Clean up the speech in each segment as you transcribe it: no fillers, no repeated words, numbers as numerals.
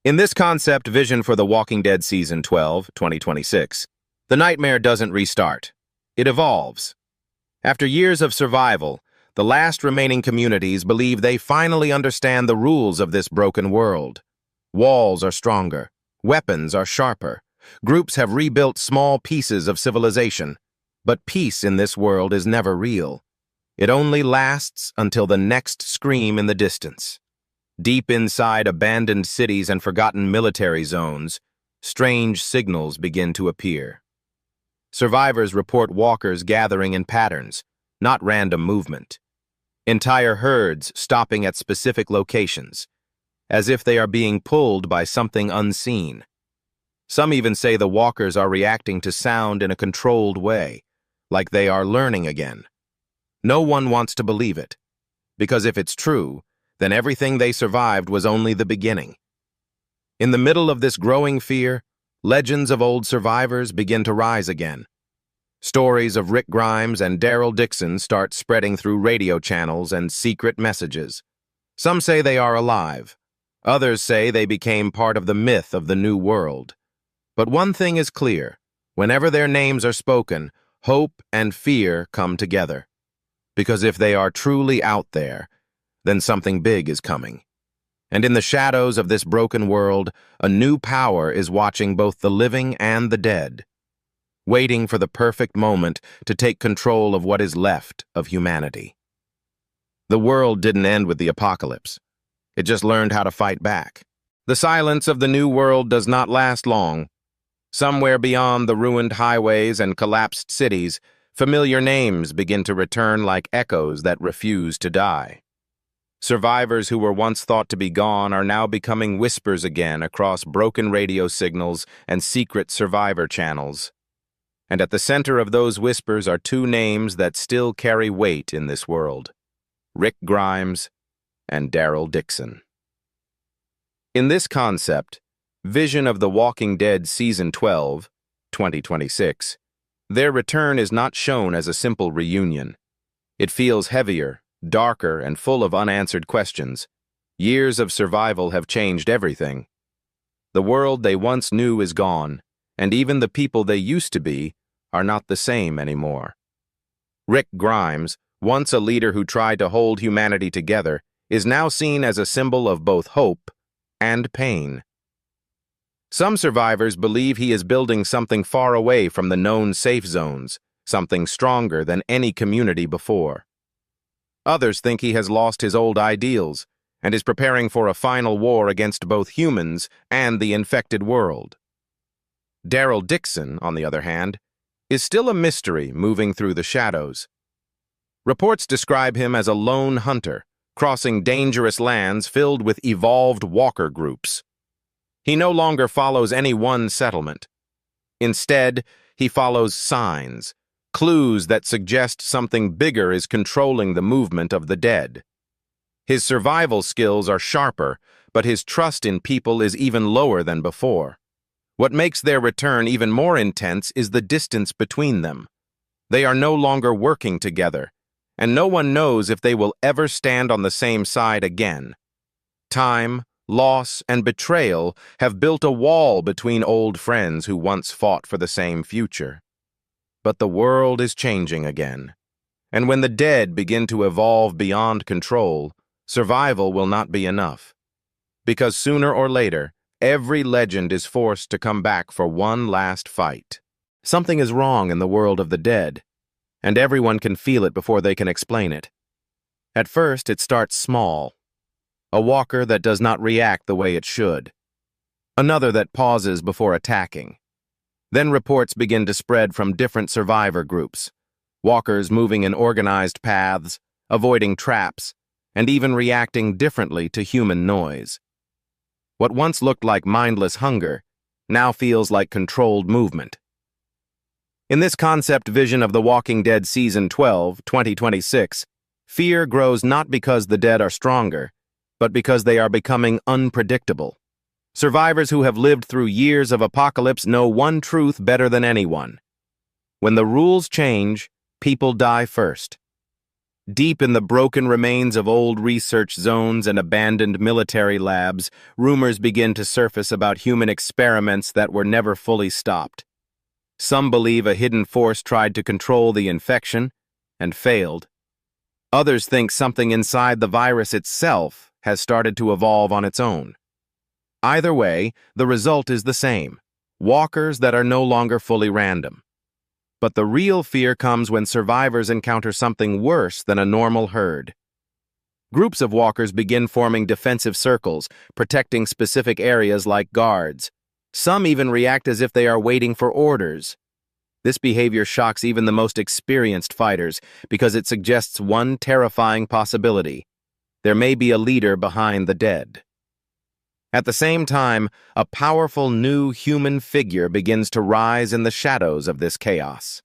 In this concept vision for The Walking Dead Season 12, 2026, the nightmare doesn't restart. It evolves. After years of survival, the last remaining communities believe they finally understand the rules of this broken world. Walls are stronger. Weapons are sharper. Groups have rebuilt small pieces of civilization. But peace in this world is never real. It only lasts until the next scream in the distance. Deep inside abandoned cities and forgotten military zones, strange signals begin to appear. Survivors report walkers gathering in patterns, not random movement. Entire herds stopping at specific locations, as if they are being pulled by something unseen. Some even say the walkers are reacting to sound in a controlled way, like they are learning again. No one wants to believe it, because if it's true, then everything they survived was only the beginning. In the middle of this growing fear, legends of old survivors begin to rise again. Stories of Rick Grimes and Daryl Dixon start spreading through radio channels and secret messages. Some say they are alive. Others say they became part of the myth of the new world. But one thing is clear. Whenever their names are spoken, hope and fear come together. Because if they are truly out there, then something big is coming. And in the shadows of this broken world, a new power is watching both the living and the dead, waiting for the perfect moment to take control of what is left of humanity. The world didn't end with the apocalypse. It just learned how to fight back. The silence of the new world does not last long. Somewhere beyond the ruined highways and collapsed cities, familiar names begin to return like echoes that refuse to die. Survivors who were once thought to be gone are now becoming whispers again across broken radio signals and secret survivor channels. And at the center of those whispers are two names that still carry weight in this world: Rick Grimes and Daryl Dixon. In this concept, vision of The Walking Dead Season 12, 2026, their return is not shown as a simple reunion. It feels heavier, darker, and full of unanswered questions. Years of survival have changed everything. The world they once knew is gone, and even the people they used to be are not the same anymore. Rick Grimes, once a leader who tried to hold humanity together, is now seen as a symbol of both hope and pain. Some survivors believe he is building something far away from the known safe zones, something stronger than any community before. Others think he has lost his old ideals and is preparing for a final war against both humans and the infected world. Daryl Dixon, on the other hand, is still a mystery moving through the shadows. Reports describe him as a lone hunter, crossing dangerous lands filled with evolved walker groups. He no longer follows any one settlement. Instead, he follows signs, clues that suggest something bigger is controlling the movement of the dead. His survival skills are sharper, but his trust in people is even lower than before. What makes their return even more intense is the distance between them. They are no longer working together, and no one knows if they will ever stand on the same side again. Time, loss, and betrayal have built a wall between old friends who once fought for the same future. But the world is changing again. And when the dead begin to evolve beyond control, survival will not be enough. Because sooner or later, every legend is forced to come back for one last fight. Something is wrong in the world of the dead, and everyone can feel it before they can explain it. At first, it starts small. A walker that does not react the way it should. Another that pauses before attacking. Then reports begin to spread from different survivor groups. Walkers moving in organized paths, avoiding traps, and even reacting differently to human noise. What once looked like mindless hunger now feels like controlled movement. In this concept vision of The Walking Dead Season 12, 2026, fear grows not because the dead are stronger, but because they are becoming unpredictable. Survivors who have lived through years of apocalypse know one truth better than anyone. When the rules change, people die first. Deep in the broken remains of old research zones and abandoned military labs, rumors begin to surface about human experiments that were never fully stopped. Some believe a hidden force tried to control the infection and failed. Others think something inside the virus itself has started to evolve on its own. Either way, the result is the same: walkers that are no longer fully random. But the real fear comes when survivors encounter something worse than a normal herd. Groups of walkers begin forming defensive circles, protecting specific areas like guards. Some even react as if they are waiting for orders. This behavior shocks even the most experienced fighters because it suggests one terrifying possibility: there may be a leader behind the dead. At the same time, a powerful new human figure begins to rise in the shadows of this chaos.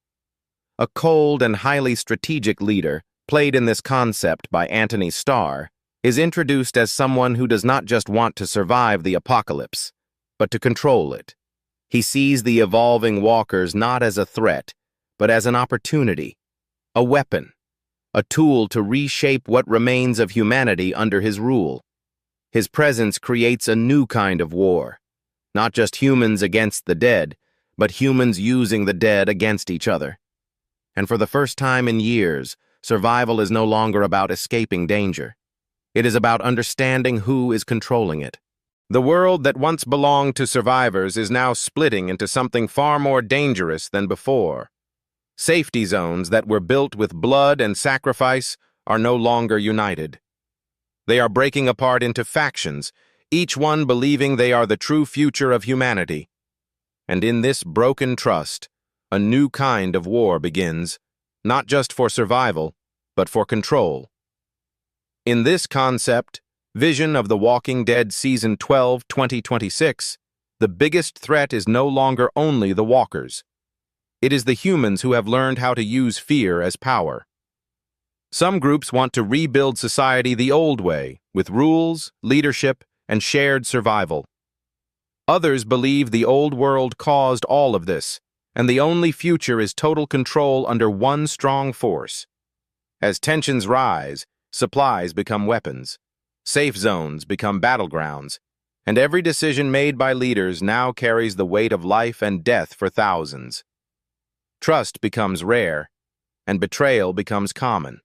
A cold and highly strategic leader, played in this concept by Anthony Starr, is introduced as someone who does not just want to survive the apocalypse, but to control it. He sees the evolving walkers not as a threat, but as an opportunity, a weapon, a tool to reshape what remains of humanity under his rule. His presence creates a new kind of war, not just humans against the dead, but humans using the dead against each other. And for the first time in years, survival is no longer about escaping danger. It is about understanding who is controlling it. The world that once belonged to survivors is now splitting into something far more dangerous than before. Safety zones that were built with blood and sacrifice are no longer united. They are breaking apart into factions, each one believing they are the true future of humanity. And in this broken trust, a new kind of war begins, not just for survival, but for control. In this concept, Vision of The Walking Dead Season 12, 2026, the biggest threat is no longer only the walkers. It is the humans who have learned how to use fear as power. Some groups want to rebuild society the old way, with rules, leadership, and shared survival. Others believe the old world caused all of this, and the only future is total control under one strong force. As tensions rise, supplies become weapons, safe zones become battlegrounds, and every decision made by leaders now carries the weight of life and death for thousands. Trust becomes rare, and betrayal becomes common.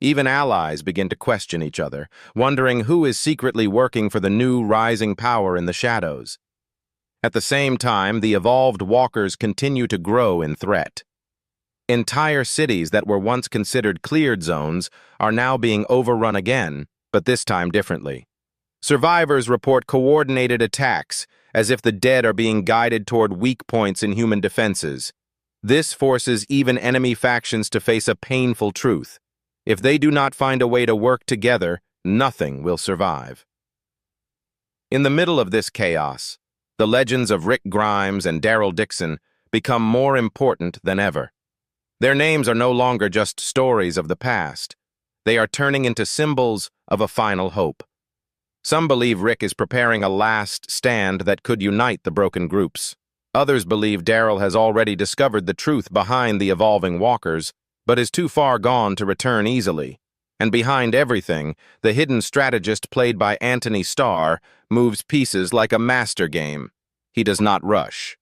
Even allies begin to question each other, wondering who is secretly working for the new rising power in the shadows. At the same time, the evolved walkers continue to grow in threat. Entire cities that were once considered cleared zones are now being overrun again, but this time differently. Survivors report coordinated attacks, as if the dead are being guided toward weak points in human defenses. This forces even enemy factions to face a painful truth: if they do not find a way to work together, nothing will survive. In the middle of this chaos, the legends of Rick Grimes and Daryl Dixon become more important than ever. Their names are no longer just stories of the past. They are turning into symbols of a final hope. Some believe Rick is preparing a last stand that could unite the broken groups. Others believe Daryl has already discovered the truth behind the evolving walkers, but is too far gone to return easily. And behind everything, the hidden strategist played by Anthony Starr moves pieces like a master game. He does not rush.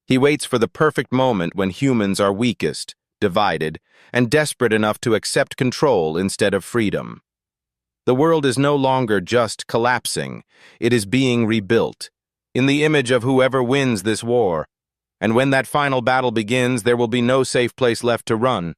He waits for the perfect moment when humans are weakest, divided, and desperate enough to accept control instead of freedom. The world is no longer just collapsing, it is being rebuilt, in the image of whoever wins this war. And when that final battle begins, there will be no safe place left to run.